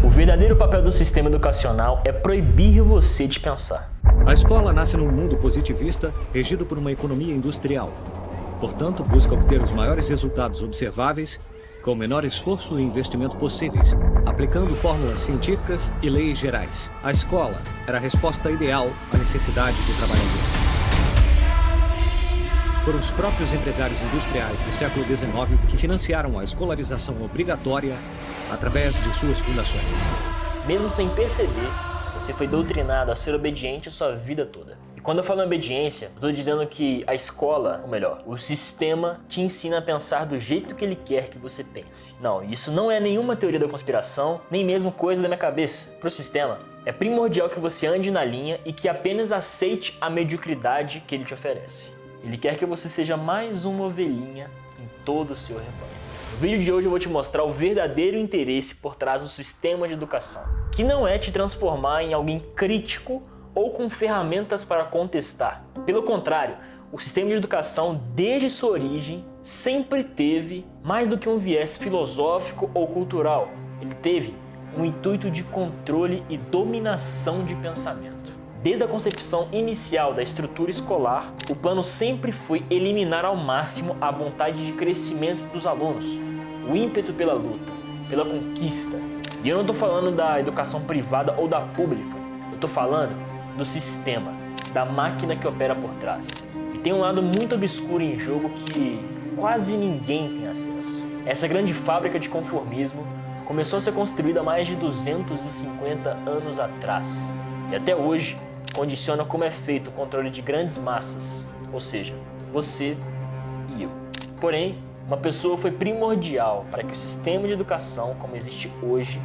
O verdadeiro papel do sistema educacional é proibir você de pensar. A escola nasce num mundo positivista, regido por uma economia industrial. Portanto, busca obter os maiores resultados observáveis, com o menor esforço e investimento possíveis, aplicando fórmulas científicas e leis gerais. A escola era a resposta ideal à necessidade do trabalhador. Foram os próprios empresários industriais do século XIX que financiaram a escolarização obrigatória através de suas fundações. Mesmo sem perceber, você foi doutrinado a ser obediente a sua vida toda. E quando eu falo em obediência, eu estou dizendo que a escola, ou melhor, o sistema te ensina a pensar do jeito que ele quer que você pense. Não, isso não é nenhuma teoria da conspiração, nem mesmo coisa da minha cabeça. Para o sistema, é primordial que você ande na linha e que apenas aceite a mediocridade que ele te oferece. Ele quer que você seja mais uma ovelhinha em todo o seu rebanho. No vídeo de hoje eu vou te mostrar o verdadeiro interesse por trás do sistema de educação, que não é te transformar em alguém crítico ou com ferramentas para contestar. Pelo contrário, o sistema de educação, desde sua origem, sempre teve mais do que um viés filosófico ou cultural. Ele teve um intuito de controle e dominação de pensamento. Desde a concepção inicial da estrutura escolar, o plano sempre foi eliminar ao máximo a vontade de crescimento dos alunos, o ímpeto pela luta, pela conquista. E eu não estou falando da educação privada ou da pública, eu estou falando do sistema, da máquina que opera por trás. E tem um lado muito obscuro em jogo que quase ninguém tem acesso. Essa grande fábrica de conformismo começou a ser construída há mais de 250 anos atrás. E até hoje, condiciona como é feito o controle de grandes massas, ou seja, você e eu. Porém, uma pessoa foi primordial para que o sistema de educação, como existe hoje,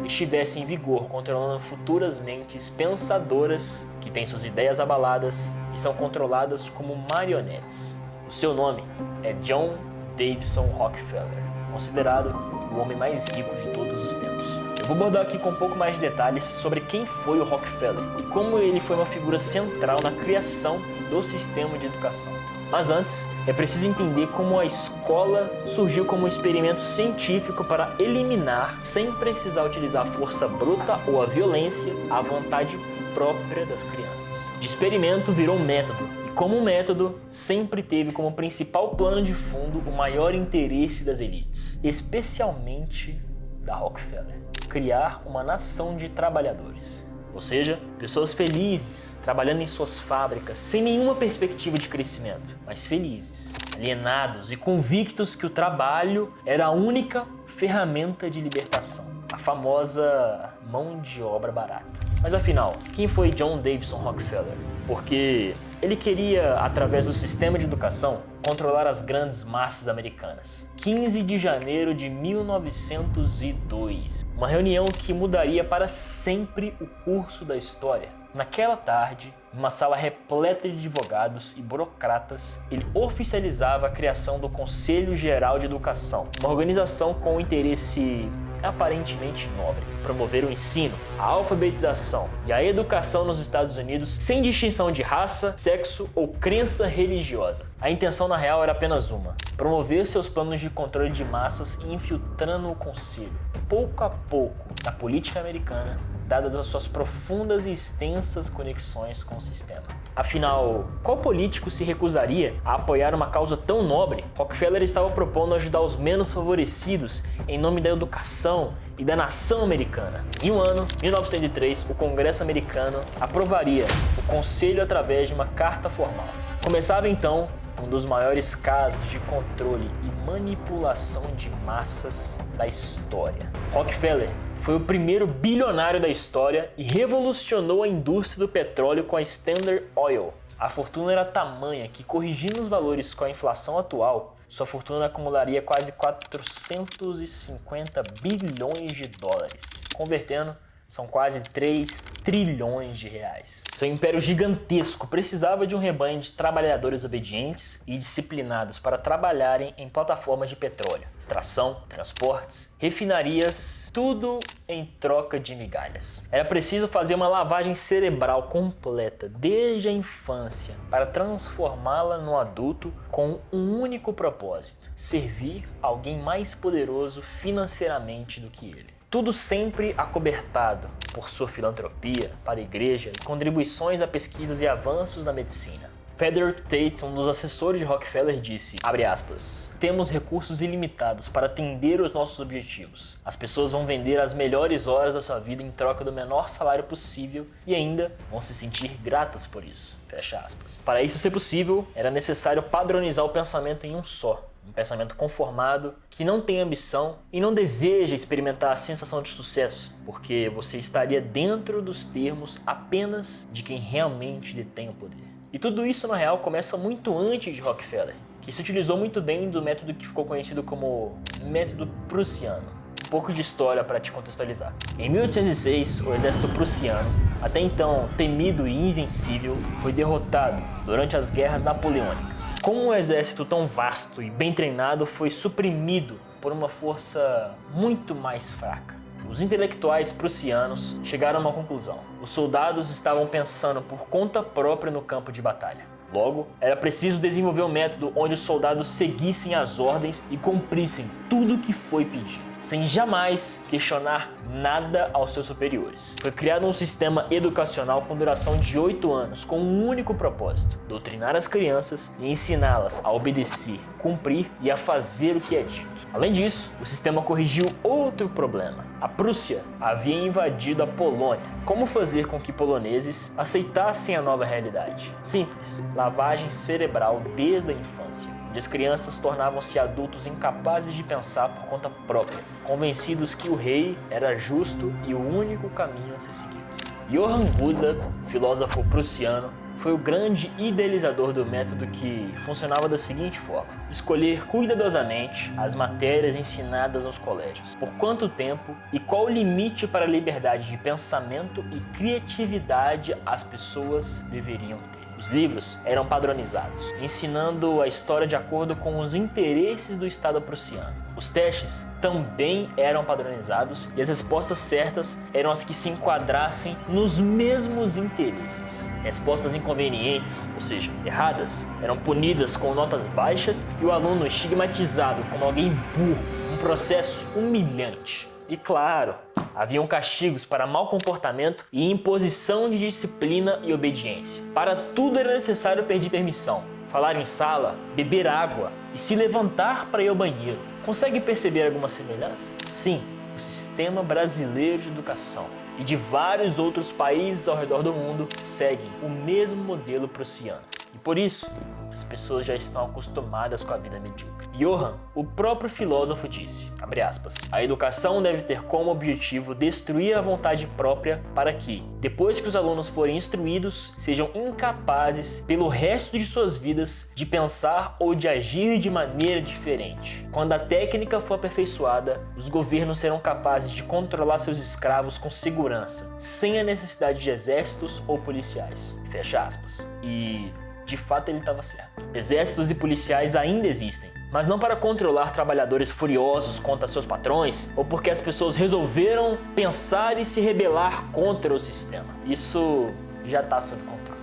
estivesse em vigor, controlando futuras mentes pensadoras que têm suas ideias abaladas e são controladas como marionetes. O seu nome é John Davison Rockefeller, considerado o homem mais rico de todos os tempos. Eu vou abordar aqui com um pouco mais de detalhes sobre quem foi o Rockefeller e como ele foi uma figura central na criação do sistema de educação. Mas antes, é preciso entender como a escola surgiu como um experimento científico para eliminar, sem precisar utilizar a força bruta ou a violência, a vontade própria das crianças. De experimento virou um método, e como um método, sempre teve como principal plano de fundo o maior interesse das elites, especialmente da Rockefeller: criar uma nação de trabalhadores. Ou seja, pessoas felizes, trabalhando em suas fábricas, sem nenhuma perspectiva de crescimento, mas felizes, alienados e convictos que o trabalho era a única ferramenta de libertação, a famosa mão de obra barata. Mas afinal, quem foi John Davison Rockefeller? Porque ele queria, através do sistema de educação, controlar as grandes massas americanas. 15 de janeiro de 1902. Uma reunião que mudaria para sempre o curso da história. Naquela tarde, numa sala repleta de advogados e burocratas, ele oficializava a criação do Conselho Geral de Educação, uma organização com interesse aparentemente nobre: promover o ensino, a alfabetização e a educação nos Estados Unidos sem distinção de raça, sexo ou crença religiosa. A intenção na real era apenas uma: promover seus planos de controle de massas infiltrando o conselho, pouco a pouco, na política americana, dadas as suas profundas e extensas conexões com o sistema. Afinal, qual político se recusaria a apoiar uma causa tão nobre? Rockefeller estava propondo ajudar os menos favorecidos em nome da educação e da nação americana. Em um ano, 1903, o Congresso americano aprovaria o Conselho através de uma carta formal. Começava então um dos maiores casos de controle e manipulação de massas da história. Rockefeller foi o primeiro bilionário da história e revolucionou a indústria do petróleo com a Standard Oil. A fortuna era tamanha que, corrigindo os valores com a inflação atual, sua fortuna acumularia quase 450 bilhões de dólares. Convertendo, são quase 3 trilhões de reais. Seu império gigantesco precisava de um rebanho de trabalhadores obedientes e disciplinados para trabalharem em plataformas de petróleo, extração, transportes, refinarias, tudo em troca de migalhas. Era preciso fazer uma lavagem cerebral completa desde a infância para transformá-la no adulto com um único propósito: servir alguém mais poderoso financeiramente do que ele. Tudo sempre acobertado por sua filantropia para a igreja e contribuições a pesquisas e avanços na medicina. Frederick Tate, um dos assessores de Rockefeller, disse, abre aspas, temos recursos ilimitados para atender os nossos objetivos. As pessoas vão vender as melhores horas da sua vida em troca do menor salário possível e ainda vão se sentir gratas por isso. Fecha aspas. Para isso ser possível, era necessário padronizar o pensamento em um só. Um pensamento conformado, que não tem ambição e não deseja experimentar a sensação de sucesso, porque você estaria dentro dos termos apenas de quem realmente detém o poder. E tudo isso, na real, começa muito antes de Rockefeller, que se utilizou muito bem do método que ficou conhecido como método prussiano. Um pouco de história para te contextualizar. Em 1806, o exército prussiano, até então temido e invencível, foi derrotado durante as guerras napoleônicas. Como um exército tão vasto e bem treinado foi suprimido por uma força muito mais fraca. Os intelectuais prussianos chegaram a uma conclusão. Os soldados estavam pensando por conta própria no campo de batalha. Logo, era preciso desenvolver um método onde os soldados seguissem as ordens e cumprissem tudo o que foi pedido, sem jamais questionar nada aos seus superiores. Foi criado um sistema educacional com duração de 8 anos, com um único propósito: doutrinar as crianças e ensiná-las a obedecer, cumprir e a fazer o que é dito. Além disso, o sistema corrigiu outro problema. A Prússia havia invadido a Polônia. Como fazer com que poloneses aceitassem a nova realidade? Simples: lavagem cerebral desde a infância, onde as crianças tornavam-se adultos incapazes de pensar por conta própria, convencidos que o rei era justo e o único caminho a ser seguido. Johann Buda, filósofo prussiano, foi o grande idealizador do método, que funcionava da seguinte forma: escolher cuidadosamente as matérias ensinadas nos colégios, por quanto tempo e qual o limite para a liberdade de pensamento e criatividade as pessoas deveriam ter. Os livros eram padronizados, ensinando a história de acordo com os interesses do Estado prussiano. Os testes também eram padronizados e as respostas certas eram as que se enquadrassem nos mesmos interesses. Respostas inconvenientes, ou seja, erradas, eram punidas com notas baixas e o aluno estigmatizado como alguém burro, um processo humilhante. E claro, haviam castigos para mau comportamento e imposição de disciplina e obediência. Para tudo era necessário pedir permissão, falar em sala, beber água e se levantar para ir ao banheiro. Consegue perceber alguma semelhança? Sim, o sistema brasileiro de educação e de vários outros países ao redor do mundo seguem o mesmo modelo prussiano. E por isso, as pessoas já estão acostumadas com a vida medíocre. Johann, o próprio filósofo, disse, abre aspas, a educação deve ter como objetivo destruir a vontade própria para que, depois que os alunos forem instruídos, sejam incapazes, pelo resto de suas vidas, de pensar ou de agir de maneira diferente. Quando a técnica for aperfeiçoada, os governos serão capazes de controlar seus escravos com segurança, sem a necessidade de exércitos ou policiais. Fecha aspas. E de fato ele estava certo. Exércitos e policiais ainda existem, mas não para controlar trabalhadores furiosos contra seus patrões ou porque as pessoas resolveram pensar e se rebelar contra o sistema. Isso já está sob controle.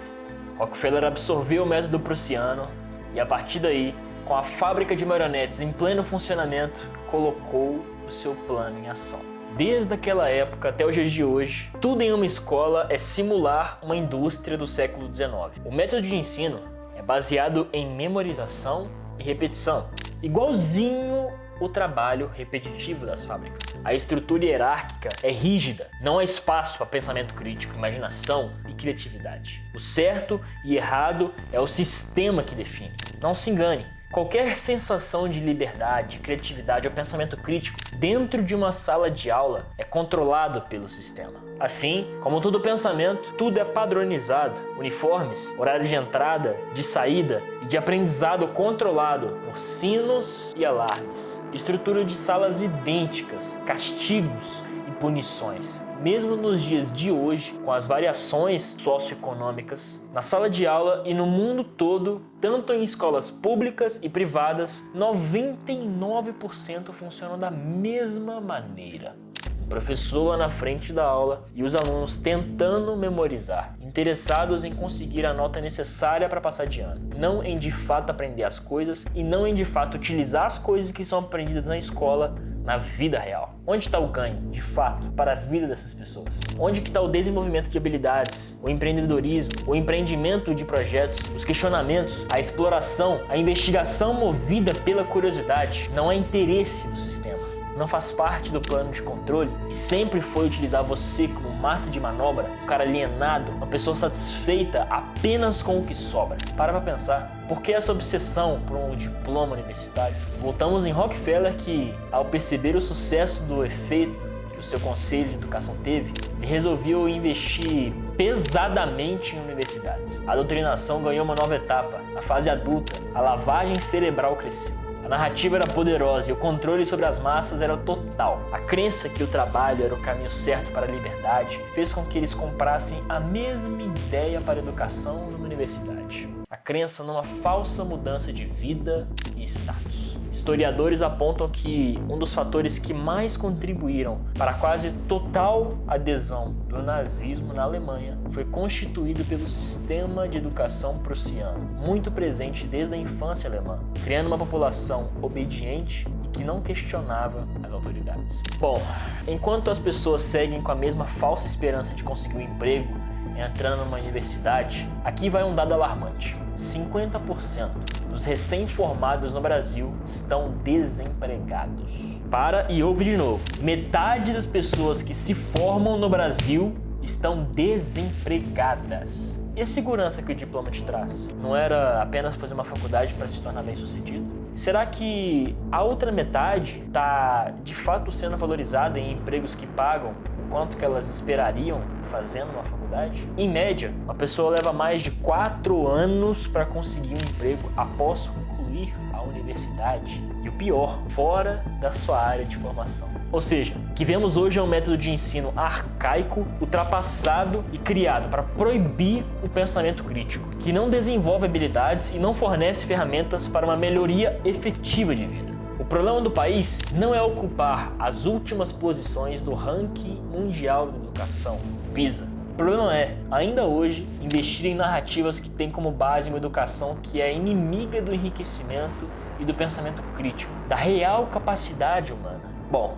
Rockefeller absorveu o método prussiano e, a partir daí, com a fábrica de marionetes em pleno funcionamento, colocou o seu plano em ação. Desde aquela época até os dias de hoje, tudo em uma escola é simular uma indústria do século XIX. O método de ensino é baseado em memorização e repetição, igualzinho o trabalho repetitivo das fábricas. A estrutura hierárquica é rígida, não há espaço para pensamento crítico, imaginação e criatividade. O certo e errado é o sistema que define. Não se engane. Qualquer sensação de liberdade, criatividade ou pensamento crítico dentro de uma sala de aula é controlado pelo sistema. Assim, como todo pensamento, tudo é padronizado, uniformes, horário de entrada, de saída e de aprendizado controlado por sinos e alarmes, estrutura de salas idênticas, castigos e punições. Mesmo nos dias de hoje, com as variações socioeconômicas, na sala de aula e no mundo todo, tanto em escolas públicas e privadas, 99% funcionam da mesma maneira. O professor lá na frente da aula e os alunos tentando memorizar, interessados em conseguir a nota necessária para passar de ano, não em de fato aprender as coisas e não em de fato utilizar as coisas que são aprendidas na escola na vida real. Onde está o ganho, de fato, para a vida dessas pessoas? Onde que está o desenvolvimento de habilidades, o empreendedorismo, o empreendimento de projetos, os questionamentos, a exploração, a investigação movida pela curiosidade? Não há interesse do sistema. Não faz parte do plano de controle, que sempre foi utilizar você como massa de manobra, um cara alienado, uma pessoa satisfeita apenas com o que sobra. Para pensar, por que essa obsessão por um diploma universitário? Voltamos em Rockefeller que, ao perceber o sucesso do efeito que o seu conselho de educação teve, ele resolveu investir pesadamente em universidades. A doutrinação ganhou uma nova etapa, a fase adulta, a lavagem cerebral cresceu. A narrativa era poderosa e o controle sobre as massas era total. A crença que o trabalho era o caminho certo para a liberdade fez com que eles comprassem a mesma ideia para a educação numa universidade. A crença numa falsa mudança de vida e status. Historiadores apontam que um dos fatores que mais contribuíram para a quase total adesão do nazismo na Alemanha foi constituído pelo sistema de educação prussiano, muito presente desde a infância alemã, criando uma população obediente e que não questionava as autoridades. Bom, enquanto as pessoas seguem com a mesma falsa esperança de conseguir um emprego entrando numa universidade, aqui vai um dado alarmante. 50% dos recém-formados no Brasil estão desempregados. Para e ouve de novo. Metade das pessoas que se formam no Brasil estão desempregadas. E a segurança que o diploma te traz? Não era apenas fazer uma faculdade para se tornar bem-sucedido? Será que a outra metade está de fato sendo valorizada em empregos que pagam o quanto que elas esperariam fazendo uma faculdade? Em média, uma pessoa leva mais de 4 anos para conseguir um emprego após concluir a universidade. E o pior, fora da sua área de formação. Ou seja, o que vemos hoje é um método de ensino arcaico, ultrapassado e criado para proibir o pensamento crítico, que não desenvolve habilidades e não fornece ferramentas para uma melhoria efetiva de vida. O problema do país não é ocupar as últimas posições do ranking mundial de educação, PISA. O problema é, ainda hoje, investir em narrativas que têm como base uma educação que é inimiga do enriquecimento e do pensamento crítico, da real capacidade humana. Bom,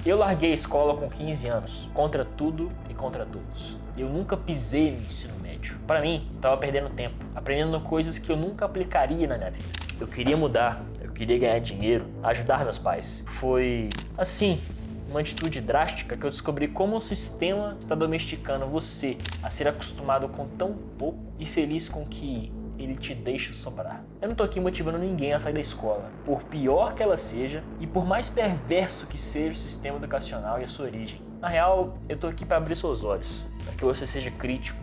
eu larguei a escola com 15 anos, contra tudo e contra todos. Eu nunca pisei no ensino médio. Para mim, estava perdendo tempo, aprendendo coisas que eu nunca aplicaria na minha vida. Eu queria mudar, eu queria ganhar dinheiro, ajudar meus pais. Foi assim, uma atitude drástica que eu descobri como o sistema está domesticando você a ser acostumado com tão pouco e feliz com que ele te deixa sobrar. Eu não tô aqui motivando ninguém a sair da escola, por pior que ela seja e por mais perverso que seja o sistema educacional e a sua origem. Na real, eu tô aqui para abrir seus olhos, para que você seja crítico,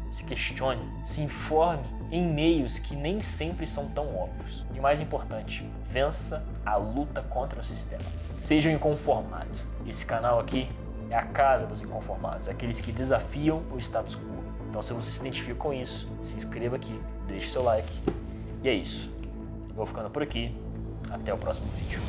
se questione, se informe em meios que nem sempre são tão óbvios. E o mais importante, vença a luta contra o sistema. Seja um inconformado. Esse canal aqui é a casa dos inconformados, aqueles que desafiam o status quo. Então, se você se identifica com isso, se inscreva aqui, deixe seu like. E é isso. Eu vou ficando por aqui. Até o próximo vídeo.